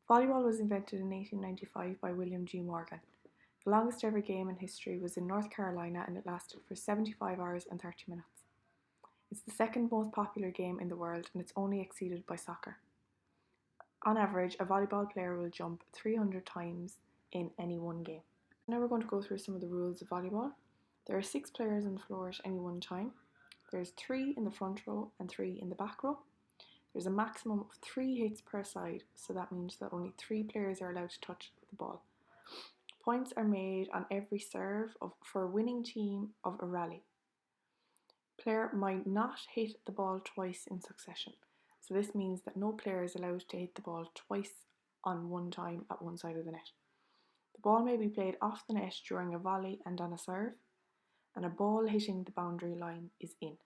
Volleyball was invented in 1895 by William G. Morgan. The longest ever game in history was in North Carolina and it lasted for 75 hours and 30 minutes. It's the second most popular game in the world and it's only exceeded by soccer. On average, a volleyball player will jump 300 times in any one game. Now we're going to go through some of the rules of volleyball. There are 6 players on the floor at any one time. There's 3 in the front row and 3 in the back row. There's a maximum of 3 hits per side, so that means that only 3 players are allowed to touch the ball. Points are made on every serve for a winning team of a rally. Player might not hit the ball twice in succession, so this means that no player is allowed to hit the ball twice on one time at one side of the net. The ball may be played off the net during a volley and on a serve, and a ball hitting the boundary line is in.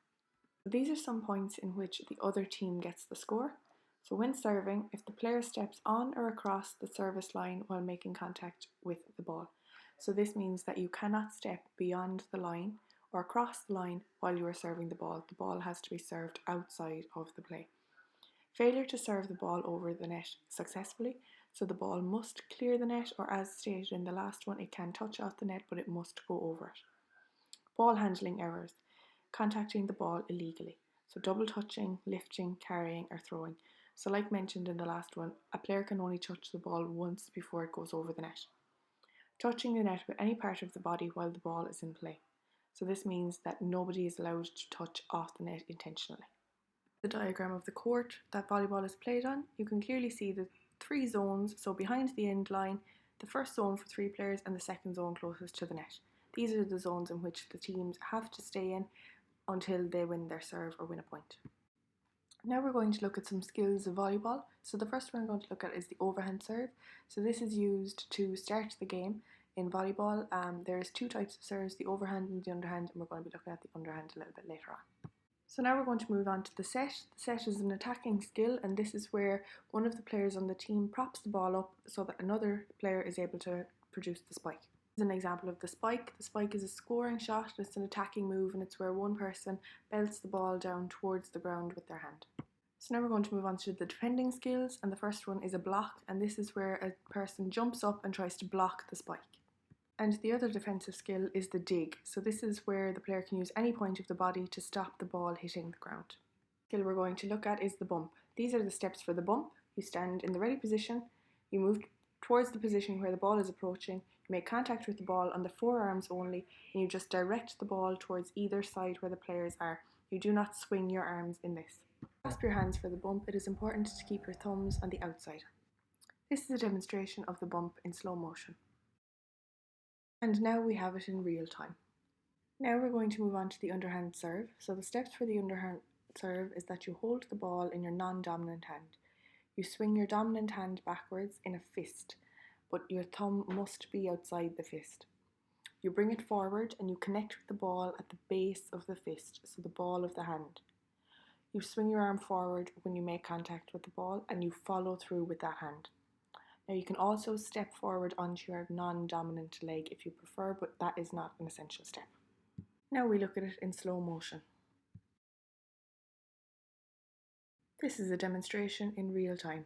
These are some points in which the other team gets the score. So when serving, if the player steps on or across the service line while making contact with the ball. So this means that you cannot step beyond the line or across the line while you are serving the ball. The ball has to be served outside of the play. Failure to serve the ball over the net successfully, so the ball must clear the net, or as stated in the last one, it can touch off the net but it must go over it. Ball handling errors. Contacting the ball illegally. So double touching, lifting, carrying or throwing. So like mentioned in the last one, a player can only touch the ball once before it goes over the net. Touching the net with any part of the body while the ball is in play. So this means that nobody is allowed to touch off the net intentionally. The diagram of the court that volleyball is played on, you can clearly see the 3 zones, so behind the end line, the first zone for 3 players and the second zone closest to the net. These are the zones in which the teams have to stay in until they win their serve or win a point. Now we're going to look at some skills of volleyball. So the first one we're going to look at is the overhand serve. So this is used to start the game in volleyball. There's 2 types of serves, the overhand and the underhand, and we're going to be looking at the underhand a little bit later on. So now we're going to move on to the set. The set is an attacking skill, and this is where one of the players on the team props the ball up so that another player is able to produce the spike. This is an example of the spike. The spike is a scoring shot, and it's an attacking move, and it's where one person belts the ball down towards the ground with their hand. So now we're going to move on to the defending skills, and the first one is a block, and this is where a person jumps up and tries to block the spike. And the other defensive skill is the dig. So this is where the player can use any point of the body to stop the ball hitting the ground. The skill we're going to look at is the bump. These are the steps for the bump. You stand in the ready position, you move towards the position where the ball is approaching, you make contact with the ball on the forearms only, and you just direct the ball towards either side where the players are. You do not swing your arms in this. Clasp your hands for the bump. It is important to keep your thumbs on the outside. This is a demonstration of the bump in slow motion. And now we have it in real time. Now we're going to move on to the underhand serve. So the steps for the underhand serve is that you hold the ball in your non-dominant hand. You swing your dominant hand backwards in a fist, but your thumb must be outside the fist. You bring it forward and you connect with the ball at the base of the fist, so the ball of the hand. You swing your arm forward when you make contact with the ball and you follow through with that hand. Now you can also step forward onto your non-dominant leg if you prefer, but that is not an essential step. Now we look at it in slow motion. This is a demonstration in real time.